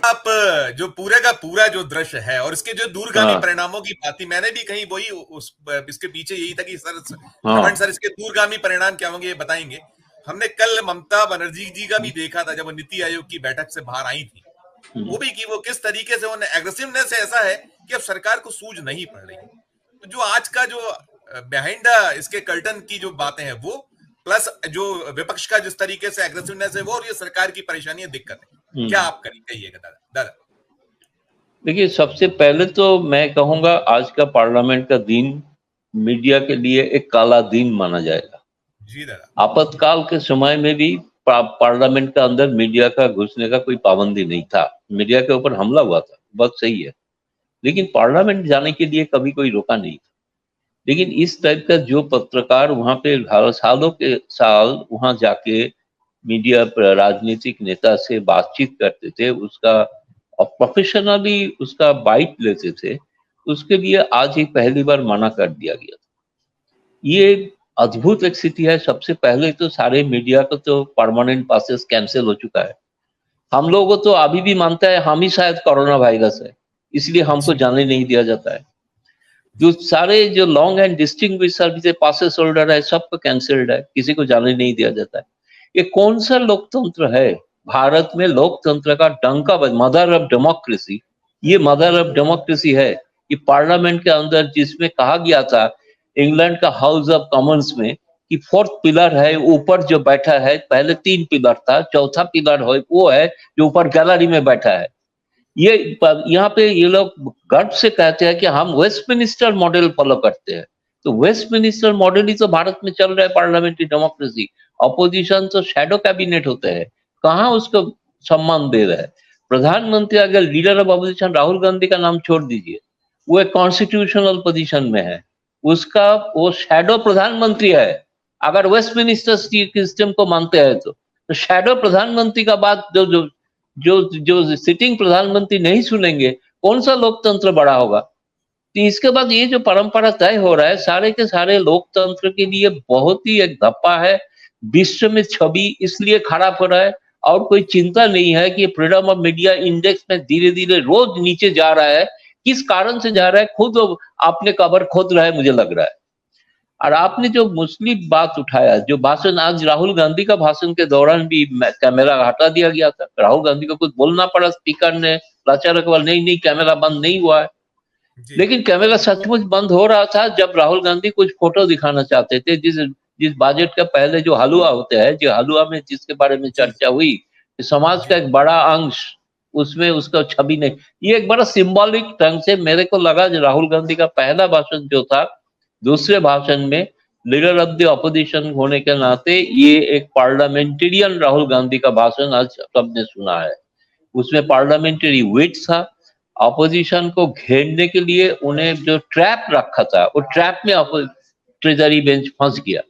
आप जो पूरे का पूरा जो दृश्य है और इसके जो दूरगामी हाँ परिणामों की बात थी, मैंने भी कहीं वही उस इसके पीछे यही था कि सर रमन हाँ। सर इसके दूरगामी परिणाम क्या होंगे ये बताएंगे। हमने कल ममता बनर्जी जी का भी देखा था जब वो नीति आयोग की बैठक से बाहर आई थी, वो भी कि वो किस तरीके से उन्हें एग्रेसिवनेस ऐसा है कि अब सरकार को सूझ नहीं पड़ रही। तो जो आज का जो बिहाइंड इसके कर्टन की जो बातें हैं वो, प्लस जो विपक्ष का जिस तरीके से एग्रेसिवनेस है वो, और ये सरकार की परेशानियां दिक्कत है, क्या आप कहिएगा दादा? देखिए, सबसे पहले तो मैं कहूंगा आज का पार्लियामेंट का दिन मीडिया के लिए एक काला दिन माना जाएगा। जी दादा। आपातकाल के समय में भी पार्लियामेंट का अंदर मीडिया का घुसने का कोई पाबंदी नहीं था। मीडिया के ऊपर हमला हुआ था, बात सही है, लेकिन पार्लियामेंट जाने के लिए कभी कोई रोका नहीं था। लेकिन इस टाइप का जो पत्रकार वहां पे सालों के साल वहां जाके मीडिया राजनीतिक नेता से बातचीत करते थे, उसका और प्रोफेशनली उसका बाइट लेते थे, उसके लिए आज ही पहली बार मना कर दिया गया था। ये अद्भुत एक स्थिति है। सबसे पहले तो सारे मीडिया का तो परमानेंट पासेस कैंसिल हो चुका है। हम लोगों को तो अभी भी मानता है हम ही शायद कोरोना वायरस है, इसलिए हमको जी जाने नहीं दिया जाता है। जो सारे जो long and distinguish service passes holder है सबको कैंसिल्ड है, किसी को जाने नहीं दिया जाता है। ये कौन सा लोकतंत्र है? भारत में लोकतंत्र का डंका बज, मदर ऑफ डेमोक्रेसी, ये मदर ऑफ डेमोक्रेसी है। ये पार्लियामेंट के अंदर जिसमें कहा गया था इंग्लैंड का हाउस ऑफ कॉमन्स में कि फोर्थ पिलर है ऊपर जो बैठा है, पहले 3 पिलर था, चौथा पिलर है वो है जो ऊपर गैलरी में बैठा है। ये यहाँ पे ये लोग गर्व से कहते हैं कि हम वेस्टमिनिस्टर मॉडल फॉलो करते हैं। तो वेस्टमिनिस्टर मॉडल ही तो भारत में चल रहा है, पार्लियामेंट्री डेमोक्रेसी। अपोजिशन तो शैडो कैबिनेट होते हैं, कहाँ उसको सम्मान दे रहे हैं। प्रधानमंत्री अगर leader of opposition Rahul Gandhi का नाम छोड़ दीजिए, वो एक कॉन्स्टिट्यूशनल पोजीशन में है, उसका वो शैडो प्रधानमंत्री है। अगर वेस्टमिनिस्टर सिस्टम को मानते हैं तो शैडो प्रधानमंत्री का बात जो जो जो जो सिटिंग प्रधानमंत्री नहीं सुनेंगे, कौन सा लोकतंत्र बड़ा होगा? तो इसके बाद ये जो परंपरा तय हो रहा है सारे के सारे लोकतंत्र के लिए बहुत ही एक धप्पा है। विश्व में छवि इसलिए खराब हो रहा है और कोई चिंता नहीं है कि फ्रीडम ऑफ मीडिया इंडेक्स में धीरे धीरे रोज नीचे जा रहा है। किस कारण से जा रहा है खुद आपने कबर खोद रहा है, मुझे लग रहा है। और आपने जो मुस्लिम बात उठाया, जो भाषण आज राहुल गांधी का भाषण के दौरान भी कैमरा हटा दिया गया था, राहुल गांधी को कुछ बोलना पड़ा, स्पीकर ने लाचार अकबर नहीं नहीं कैमरा बंद नहीं हुआ है। लेकिन कैमरा सचमुच बंद हो रहा था जब राहुल गांधी कुछ फोटो दिखाना चाहते थे। जिस बजट का पहले जो हलवा होते हैं, जो हलवा में जिसके बारे में चर्चा हुई, समाज का एक बड़ा अंश उसमें उसका छवि नहीं, ये एक बड़ा सिंबॉलिक ढंग से मेरे को लगा। जो राहुल गांधी का पहला भाषण जो था, दूसरे भाषण में लीडर ऑफ द ऑपोजिशन होने के नाते ये एक पार्लियामेंटेरियन राहुल गांधी का भाषण आज सबने सुना है। उसमें पार्लियामेंट्री विट था। ऑपोजिशन को घेरने के लिए उन्हें जो ट्रैप रखा था, वो ट्रैप में ट्रेजरी बेंच फंस गया।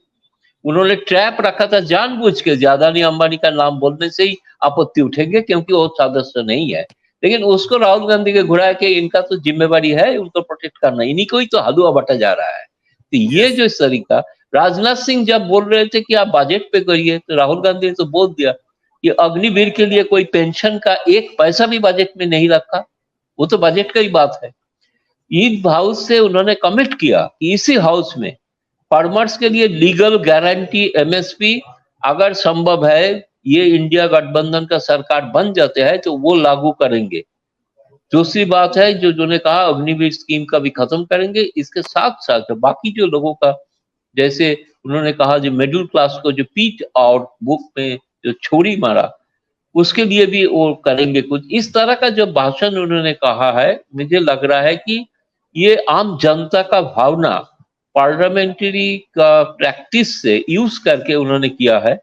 उन्होंने ट्रैप रखा था जानबूझ के, अदानी अंबानी का नाम बोलने से ही आपत्ति उठेंगे क्योंकि वो सदस्य नहीं है। लेकिन उसको राहुल गांधी के घुरा के इनका तो जिम्मेवारी है उनको प्रोटेक्ट करना, इन्हीं को ही तो हलवा बटा जा रहा है। तो ये जो इस तरीका, राजनाथ सिंह जब बोल रहे थे कि आप बजट पे करिए, तो राहुल गांधी ने तो बोल दिया कि अग्निवीर के लिए कोई पेंशन का 1 पैसा भी बजट में नहीं रखा, वो तो बजट का ही बात है। ईद हाउस से उन्होंने कमिट किया कि इसी हाउस में फार्मर्स के लिए लीगल गारंटी एमएसपी अगर संभव है, ये इंडिया गठबंधन का सरकार बन जाते हैं तो वो लागू करेंगे। दूसरी बात है जो उन्होंने कहा अग्निवीर स्कीम का भी खत्म करेंगे। इसके साथ साथ बाकी जो लोगों का, जैसे उन्होंने कहा जो मिडिल क्लास को जो पीट और बुक में जो छोरी मारा, उसके लिए भी वो करेंगे कुछ। इस तरह का जो भाषण उन्होंने कहा है, मुझे लग रहा है कि ये आम जनता का भावना पार्लियामेंट्री का प्रैक्टिस से यूज करके उन्होंने किया है।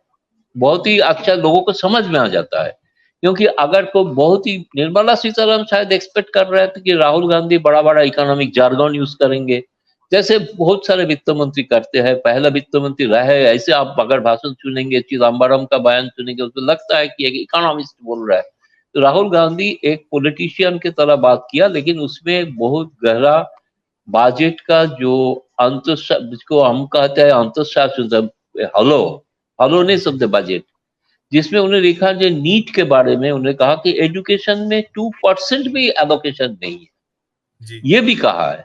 बहुत ही अच्छा लोगों को समझ में आ जाता है। क्योंकि अगर को बहुत ही, निर्मला सीतारमण शायद एक्सपेक्ट कर रहे थे कि राहुल गांधी बड़ा बड़ा इकोनॉमिक जार्गन यूज करेंगे, जैसे बहुत सारे वित्त मंत्री करते हैं, पहला वित्त मंत्री रहे। ऐसे आप अगर भाषण सुनेंगे, चिदम्बरम का बयान सुनेंगे, तो लगता है कि एक इकोनॉमिस्ट बोल रहा है। तो राहुल गांधी एक पॉलिटिशियन की तरह बात किया, लेकिन उसमें बहुत गहरा बजट का जो जिसको हम कहते हैं अंतरशासन, हलो हलो नहीं शब्द बजट, जिसमें उन्होंने लिखा जो नीट के बारे में उन्होंने कहा कि एजुकेशन में 2% भी एलोकेशन नहीं है, जी ये भी कहा है।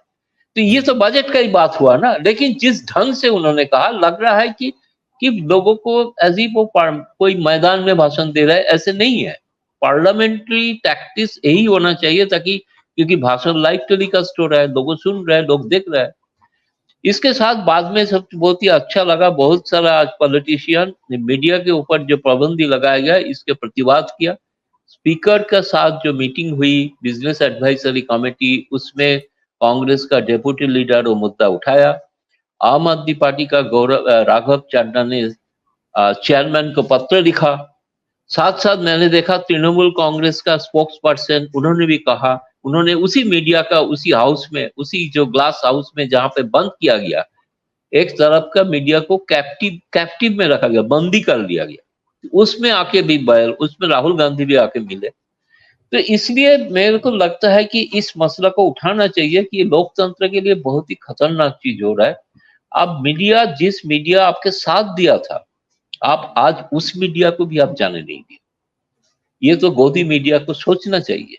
तो ये तो बजट का ही बात हुआ ना, लेकिन जिस ढंग से उन्होंने कहा लग रहा है कि लोगों को अजीब वो कोई मैदान में भाषण दे रहा है, ऐसे नहीं है। पार्लियामेंट्री टैक्टिक्स यही होना चाहिए, ताकि क्योंकि भाषण लाइव टेलीकास्ट हो रहा है, लोगों सुन रहे हैं, लोग देख रहे हैं। इसके साथ बाद में सब बहुत ही अच्छा लगा, बहुत सारा आज पॉलिटिशियन मीडिया के ऊपर जो पाबंदी लगाया गया इसके प्रतिवाद किया। स्पीकर के साथ जो मीटिंग हुई बिजनेस एडवाइजरी कमेटी, उसमें कांग्रेस का डेप्यूटी लीडर वो मुद्दा उठाया। आम आदमी पार्टी का राघव चाड्डा ने चेयरमैन को पत्र लिखा। साथ साथ मैंने देखा तृणमूल कांग्रेस का स्पोक्स पर्सन, उन्होंने भी कहा, उन्होंने उसी मीडिया का उसी हाउस में, उसी जो ग्लास हाउस में जहां पे बंद किया गया, एक तरफ का मीडिया को कैप्टिव में रखा गया, बंदी कर लिया गया, उसमें आके भी उसमें राहुल गांधी भी आके मिले। तो इसलिए मेरे को लगता है कि इस मसला को उठाना चाहिए कि ये लोकतंत्र के लिए बहुत ही खतरनाक चीज हो रहा है। अब मीडिया, जिस मीडिया आपके साथ दिया था, आप आज उस मीडिया को भी आप जाने नहीं दिए। ये तो गोदी मीडिया को सोचना चाहिए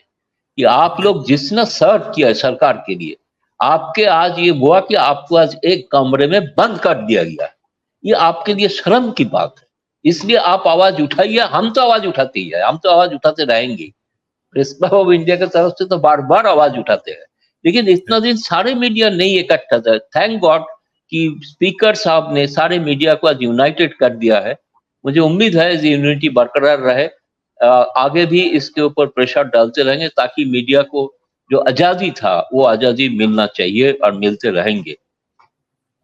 कि आप लोग जिसने सर्व किया है सरकार के लिए, आपके आज ये हुआ कि आपको आज एक कमरे में बंद कर दिया गया, ये आपके लिए शर्म की बात है। इसलिए आप आवाज उठाइए, हम तो आवाज उठाते ही है, हम तो आवाज उठाते रहेंगे। प्रेस क्लब ऑफ इंडिया की तरफ से तो बार बार आवाज उठाते हैं, लेकिन इतना दिन सारे मीडिया नहीं इकट्ठा था। थैंक गॉड कि स्पीकर साहब ने सारे मीडिया को आज यूनाइटेड कर दिया है। मुझे उम्मीद है ये यूनिटी बरकरार रहे, आगे भी इसके ऊपर प्रेशर डालते रहेंगे, ताकि मीडिया को जो आजादी था वो आजादी मिलना चाहिए और मिलते रहेंगे।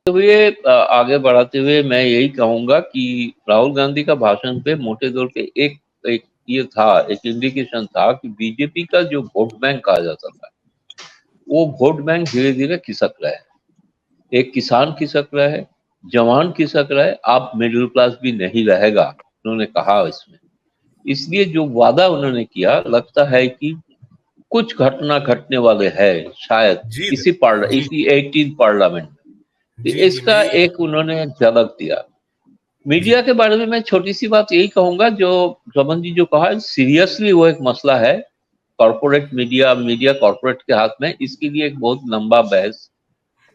तो ये आगे बढ़ाते हुए मैं यही कहूंगा कि राहुल गांधी का भाषण पे मोटे तौर पे एक ये था, एक इंडिकेशन था कि बीजेपी का जो वोट बैंक कहा जाता था, वो वोट बैंक धीरे धीरे खिसक रहा है। एक किसान खिसक रहा है, जवान खिसक रहा है, आप मिडिल क्लास भी नहीं रहेगा, उन्होंने कहा इसमें। इसलिए जो वादा उन्होंने किया, लगता है कि कुछ घटना घटने वाले है शायद इसी 18 पार्लियामेंट में। इसका एक उन्होंने झलक दिया। मीडिया के बारे में मैं छोटी सी बात यही कहूंगा, जो रमन जी जो कहा, सीरियसली वो एक मसला है। कॉर्पोरेट मीडिया कॉर्पोरेट के हाथ में, इसके लिए एक बहुत लंबा बहस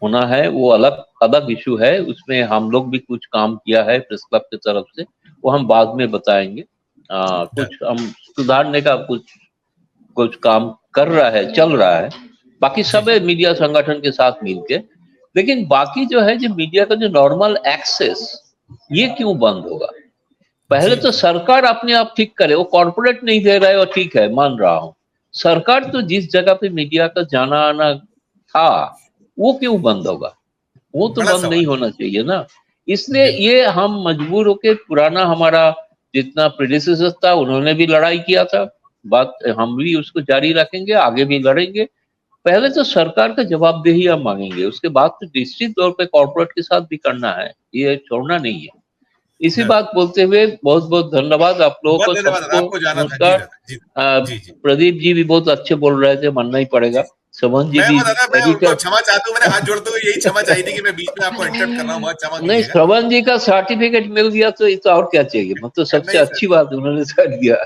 होना है, वो अलग इशू है। उसमें हम लोग भी कुछ काम किया है प्रेस क्लब की तरफ से, वो हम बाद में बताएंगे। कुछ हम सुधारने का कुछ काम कर रहा है, चल रहा है, बाकी सब मीडिया संगठन के साथ मिलके। लेकिन बाकी जो है, जो मीडिया का जो नॉर्मल एक्सेस, ये क्यों बंद होगा? पहले तो सरकार अपने आप ठीक करे, वो कॉर्पोरेट नहीं दे रहा है, और ठीक है, मान रहा हूं। सरकार तो जिस जगह पे मीडिया का जाना आना था, वो क्यों बंद होगा? वो तो बंद नहीं होना चाहिए ना। इसलिए ये हम मजबूर होके, पुराना हमारा जितना प्रेडिसेसर था उन्होंने भी लड़ाई किया था, बात हम भी उसको जारी रखेंगे, आगे भी लड़ेंगे। पहले तो सरकार का जवाबदेही हम मांगेंगे, उसके बाद तो निश्चित तौर पे कॉर्पोरेट के साथ भी करना है, ये छोड़ना नहीं है। इसी बात बोलते हुए बहुत बहुत धन्यवाद आप लोगों को, सबको नमस्कार। प्रदीप जी भी बहुत अच्छे बोल रहे थे, मानना ही पड़ेगा। समन जी भी, क्षमा चाहता हूं, मैंने हाथ जोड़ते हुए यही क्षमा चाहिए थी कि मैं बीच में आपको इंटरप्ट कर रहा हूं, बहुत क्षमा कीजिएगा। नहीं, श्रवण जी का सर्टिफिकेट मिल गया तो ये तो और क्या चाहिए, मतलब सबसे अच्छी बात उन्होंने कर दिया।